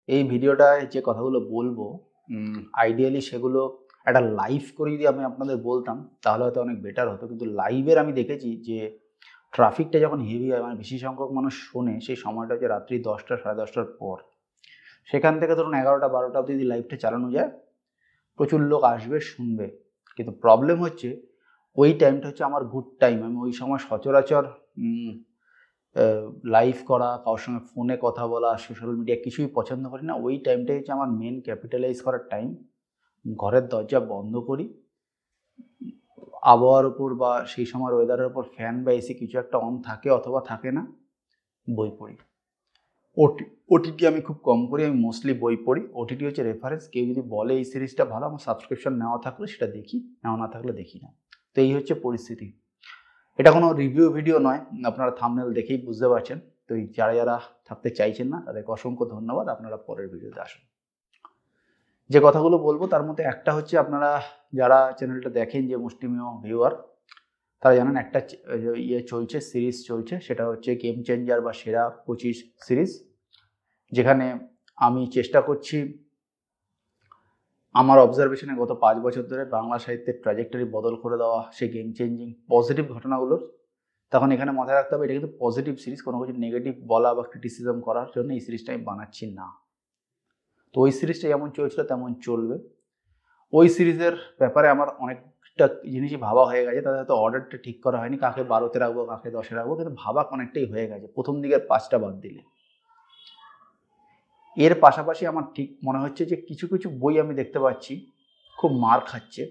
এই ভিডিওটায় যে কথাগুলো বলবো আইডিয়ালি সেগুলো একটা লাইভ করে যদি আমি আপনাদের বলতাম তাহলে হয়তো অনেক বেটার হতো, কিন্তু লাইভের আমি দেখেছি যে ট্রাফিকটা যখন হেভি হয়, মানে বেশি সংখ্যক মানুষ শোনে, সেই সময়টা হচ্ছে রাত্রি 10টা 10:30টার পর। সেখান থেকে ধরুন 11টা 12টা অবধি যদি লাইভটা চালানো যায়, প্রচুর লোক আসবে, শুনবে। কিন্তু প্রবলেম হচ্ছে ওই টাইমটা হচ্ছে আমার গুড টাইম। আমি ওই সময় সচরাচর লাইভ করা, কারোর সঙ্গে ফোনে কথা বলা, সোশ্যাল মিডিয়া কিছুই পছন্দ করি না। ওই টাইমটাই হচ্ছে আমার মেন ক্যাপিটালাইজ করার টাইম। ঘরের দরজা বন্ধ করি, আবহাওয়ার উপর বা সেই সময়ের ওয়েদারের উপর ফ্যান বা এসি কিছু একটা অন থাকে অথবা থাকে না, বই পড়ি। ওটিটি আমি খুব কম করি, আমি মোস্টলি বই পড়ি। ওটিটি হচ্ছে রেফারেন্স। কেউ যদি বলে এই সিরিজটা ভালো, আমার সাবস্ক্রিপশন নেওয়া থাকলে সেটা দেখি, নেওয়া না থাকলে দেখি না। তো এই হচ্ছে পরিস্থিতি। এটা কোনো রিভিউ ভিডিও নয়, আপনারা থাম্বনেল দেখেই বুঝতে পারছেন। তো এই যারা যারা থাকতে চাইছেন না তাদেরকে অসংখ্য ধন্যবাদ। আপনারা পরের ভিডিওতে আসুন। যে কথাগুলো বলবো তার মধ্যে একটা হচ্ছে, আপনারা যারা চ্যানেলটা দেখেন, যে মুষ্টিমেয় ভিউয়ার, তারা জানেন একটা চলছে, সিরিজ চলছে, সেটা হচ্ছে গেম চেঞ্জার বা সেরা 25 সিরিজ, যেখানে আমি চেষ্টা করছি আমার অবজারভেশনে গত 5 বছর ধরে বাংলা সাহিত্যের ট্র্যাজেক্টরি বদল করে দেওয়া সেই গেম চেঞ্জিং পজিটিভ ঘটনাগুলোর। তখন এখানে মাথায় রাখতে হবে এটা কিন্তু পজিটিভ সিরিজ, কোনো কিছু নেগেটিভ বলা বা ক্রিটিসিজম করার জন্য এই সিরিজটা আমি বানাচ্ছি না। তো ওই সিরিজটা যেমন চলছিল তেমন চলবে। ওই সিরিজের ব্যাপারে আমার অনেকটা জিনিসই ভাবা হয়ে গেছে। তাদের হয়তো অর্ডারটা ঠিক করা হয়নি, কাকে 12তে রাখবো কাকে 10-এ রাখবো, কিন্তু ভাবা অনেকটাই হয়ে গেছে প্রথম দিকের 5টা বাদ দিলে। এর পাশাপাশি আমার ঠিক মনে হচ্ছে যে কিছু কিছু বই আমি দেখতে পাচ্ছি খুব মার খাচ্ছে,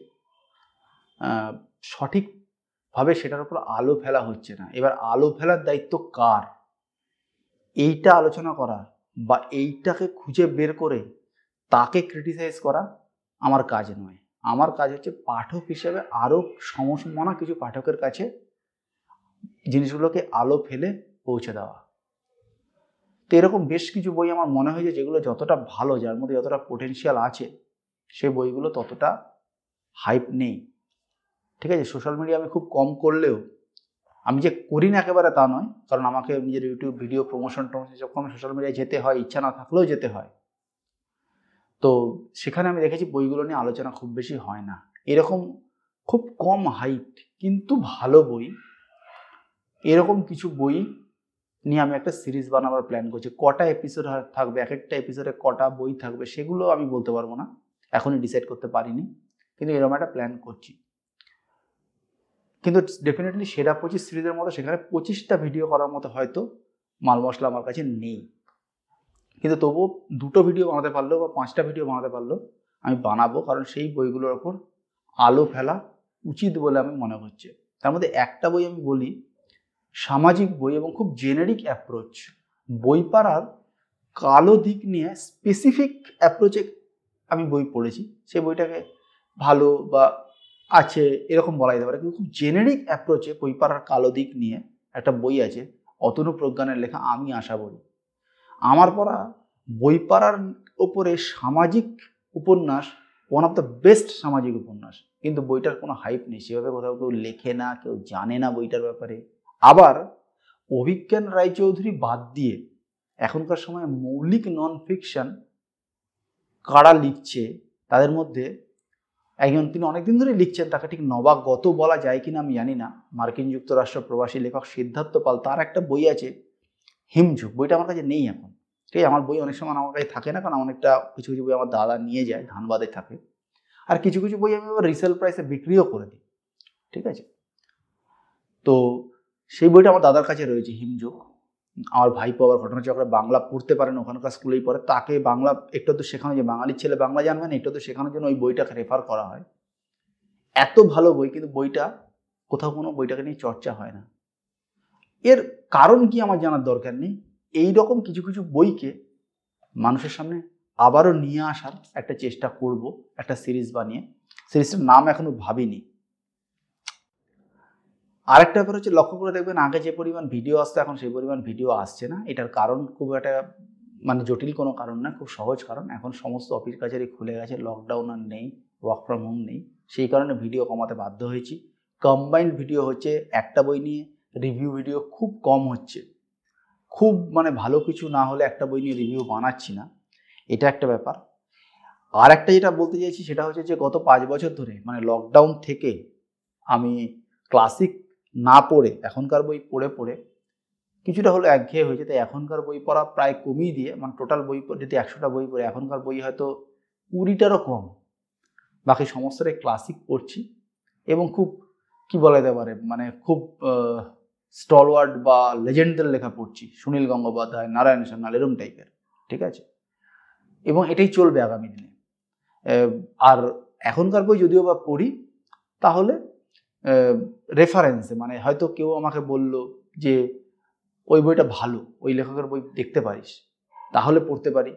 সঠিকভাবে সেটার উপর আলো ফেলা হচ্ছে না। এবার আলো ফেলার দায়িত্ব কার, এইটা আলোচনা করা বা এইটাকে খুঁজে বের করে তাকে ক্রিটিসাইজ করা আমার কাজ নয়। আমার কাজ হচ্ছে পাঠক হিসেবে আরও সমমনা কিছু পাঠকের কাছে জিনিসগুলোকে আলো ফেলে পৌঁছে দেওয়া। তো এরকম বেশ কিছু বই আমার মনে হয় যে যেগুলো যতটা ভালো, যার মধ্যে যতটা পোটেনশিয়াল আছে, সেই বইগুলো ততটা হাইপ নেই। ঠিক আছে, সোশ্যাল মিডিয়া আমি খুব কম করলেও, আমি যে করি না একেবারে তা নয়, কারণ আমাকে নিজের ইউটিউব ভিডিও প্রমোশন যখন সোশ্যাল মিডিয়ায় যেতে হয়, ইচ্ছা না থাকলেও যেতে হয়। তো সেখানে আমি দেখেছি বইগুলো নিয়ে আলোচনা খুব বেশি হয় না। এরকম খুব কম হাইপ কিন্তু ভালো বই, এরকম কিছু বই নিয়ে আমি একটা সিরিজ বানাবার প্ল্যান করছি। কটা এপিসোড থাকবে, এক একটা এপিসোডে কটা বই থাকবে, সেগুলো আমি বলতে পারবো না, এখনই ডিসাইড করতে পারিনি, কিন্তু এরকম একটা প্ল্যান করছি। কিন্তু ডেফিনেটলি সেরা 25 সিরিজের মতো সেখানে 25টা ভিডিও করার মতো হয়তো মাল মশলা আমার কাছে নেই, কিন্তু তবুও 2টো ভিডিও বানাতে পারলেও বা 5টা ভিডিও বানাতে পারলেও আমি বানাবো, কারণ সেই বইগুলোর ওপর আলো ফেলা উচিত বলে আমি মনে হচ্ছে। তার মধ্যে একটা বই আমি বলি, সামাজিক বই এবং খুব জেনেরিক অ্যাপ্রোচ, বই পড়ার কালো দিক নিয়ে স্পেসিফিক অ্যাপ্রোচে আমি বই পড়েছি। সেই বইটাকে ভালো বা আছে এরকম বলা যেতে পারে, কিন্তু খুব জেনেরিক অ্যাপ্রোচে বই পড়ার কালো দিক নিয়ে একটা বই আছে, অতনু প্রজ্ঞানের লেখা আমি আশা বলি। আমার পড়া বই পড়ার ওপরে সামাজিক উপন্যাস, ওয়ান অফ দ্য বেস্ট সামাজিক উপন্যাস, কিন্তু বইটার কোনো হাইপ নেই, সেভাবে কোথাও কেউ লেখে না, কেউ জানে না বইটার ব্যাপারে। আবার অভিজ্ঞান রায়চৌধুরী বাদ দিয়ে এখনকার সময় মৌলিক নন ফিকশন কারা লিখছে, তাদের মধ্যে একজন, তিনি অনেকদিন ধরে লিখছেন, তাকে ঠিক নবাগত বলা যায় কিনা আমি জানি না, মার্কিন যুক্তরাষ্ট্র প্রবাসী লেখক সিদ্ধার্থ পাল। তার একটা বই আছে হিমঝুক, বইটা আমার কাছে নেই এখন। ঠিক আছে, আমার বই অনেক সময় আমার কাছে থাকে না, কারণ অনেকটা কিছু কিছু বই আমার দাদা নিয়ে যায়, ধানবাদে থাকে, আর কিছু কিছু বই আমি আবার রিসেল প্রাইসে বিক্রিও করে দিই। ঠিক আছে, তো সেই বইটা আমার দাদার কাছে রয়েছে, হিমযুগ। আমার ভাইপো আবার ঘটনাচক্রে বাংলা পড়তে পারেন, ওখানকার স্কুলেই পড়ে, তাকে বাংলা একটু তো শেখানো, যে বাঙালির ছেলে বাংলা জানবে না, একটু তো শেখানোর জন্য ওই বইটাকে রেফার করা হয়। এত ভালো বই, কিন্তু বইটা কোথাও কোনো বইটাকে নিয়ে চর্চা হয় না। এর কারণ কি আমার জানার দরকার নেই। এই রকম কিছু কিছু বইকে মানুষের সামনে আবারও নিয়ে আসার একটা চেষ্টা করব, একটা সিরিজ বানিয়ে। সিরিজটার নাম এখনো ভাবিনি। আরেকটা ব্যাপার হচ্ছে, লক্ষ্য করে দেখবেন আগে যে পরিমাণ ভিডিও আসতো এখন সেই পরিমাণ ভিডিও আসছে না। এটার কারণ খুব একটা মানে জটিল কোনো কারণ না, খুব সহজ কারণ। এখন সমস্ত অফিস কাছারি খুলে গেছে, লকডাউন আর নেই, ওয়ার্ক ফ্রম হোম নেই, সেই কারণে ভিডিও কমাতে বাধ্য হয়েছি। কম্বাইন্ড ভিডিও হচ্ছে, একটা বই নিয়ে রিভিউ ভিডিও খুব কম হচ্ছে, খুব মানে ভালো কিছু না হলে একটা বই নিয়ে রিভিউ বানাচ্ছি না। এটা একটা ব্যাপার। আর একটা যেটা বলতে চাইছি সেটা হচ্ছে যে গত 5 বছর ধরে মানে লকডাউন থেকে আমি ক্লাসিক না পড়ে এখনকার বই পড়ে পড়ে কিছুটা হলো একঘেয়ে হয়েছে। তাই এখনকার বই পড়া প্রায় কমিয়ে দিয়ে মানে টোটাল বই যদি 100টা বই পড়ে এখনকার বই হয়তো 20টারও কম। বাকি সমস্তটাই ক্লাসিক পড়ছি এবং খুব কি বলা যেতে পারে মানে খুব স্টলওয়ার্ড বা লেজেন্ডদের লেখা পড়ছি, সুনীল গঙ্গোপাধ্যায়, নারায়ণ সান্যাল, এরম টাইপের, ঠিক আছে? এবং এটাই চলবে আগামী দিনে। আর এখনকার বই যদিও বা পড়ি তাহলে রেফারেন্সে, মানে হয়তো কেউ আমাকে বলল যে ওই বইটা ভালো, ওই লেখকের বই দেখতে পারিস, তাহলে পড়তে পারি।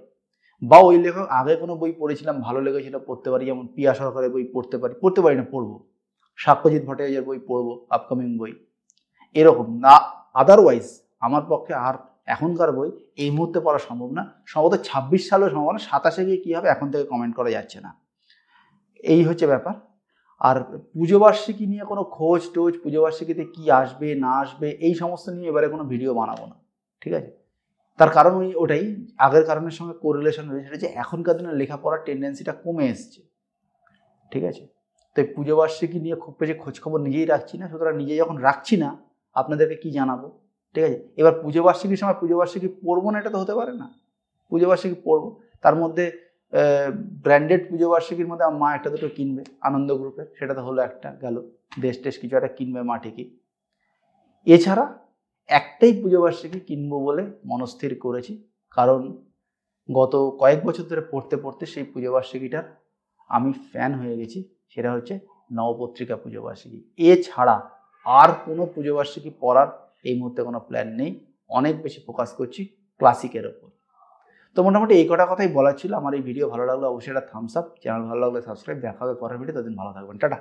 বা ওই লেখক আগে কোনো বই পড়েছিলাম ভালো লেগেছিল পড়তে পারি, যেমন পিয়া সরকারের বই পড়তে পারি না পড়বো, সাক্ষ্যজিৎ ভট্টাচার্যের বই পড়বো, আপকামিং বই, এরকম না। আদারওয়াইজ আমার পক্ষে আর এখনকার বই এই মুহূর্তে পড়া সম্ভব না। সম্ভবত 26 সালেও সম্ভব না, 27-এ গিয়ে কী হবে এখন থেকে কমেন্ট করা যাচ্ছে না। এই হচ্ছে ব্যাপার। আর পুজোবার্ষিকী নিয়ে কোনো খোঁজ টোজ, পুজোবার্ষিকীতে কি আসবে না আসবে এই সমস্ত নিয়ে এবারে কোনো ভিডিও বানাবো না, ঠিক আছে? তার কারণ ওটাই, আগের কারণের সঙ্গে কোরিলেশন রয়েছে, সেটা যে এখনকার দিনে লেখাপড়ার টেন্ডেন্সিটা কমে এসছে, ঠিক আছে? তাই পুজোবার্ষিকী নিয়ে খুব বেশি খোঁজখবর নিজেই রাখছি না, সুতরাং নিজে যখন রাখছি না আপনাদেরকে কি জানাবো, ঠিক আছে? এবার পুজোবার্ষিকীর সময় পুজোবার্ষিকী পড়বো না এটা তো হতে পারে না। পুজোবার্ষিকী পড়বো, তার মধ্যে ব্র্যান্ডেড পুজোবার্ষিকীর মধ্যে আমার মা একটা দুটো কিনবে আনন্দ গ্রুপের, সেটা তো হলো একটা গেল, দেশ টেশ কিছু একটা কিনবে মা ঠিকই। এছাড়া একটাই পুজোবার্ষিকী কিনবো বলে মনস্থির করেছি, কারণ গত কয়েক বছর ধরে পড়তে পড়তে সেই পুজোবার্ষিকীটার আমি ফ্যান হয়ে গেছি, সেটা হচ্ছে নবপত্রিকা পুজোবার্ষিকী। এছাড়া আর কোনো পুজোবার্ষিকী পড়ার এই মুহূর্তে কোনো প্ল্যান নেই, অনেক বেশি ফোকাস করছি ক্লাসিকের ওপর। তো মোটামুটি এই কটা কথাই বলার ছিল। আমার এই ভিডিও ভালো লাগলে অবশ্যই একটা থামস আপ, চ্যানেল ভালো লাগলে সাবস্ক্রাইব। দেখা হবে পরের ভিডিও, ততদিন ভালো থাকবেন, টাটা।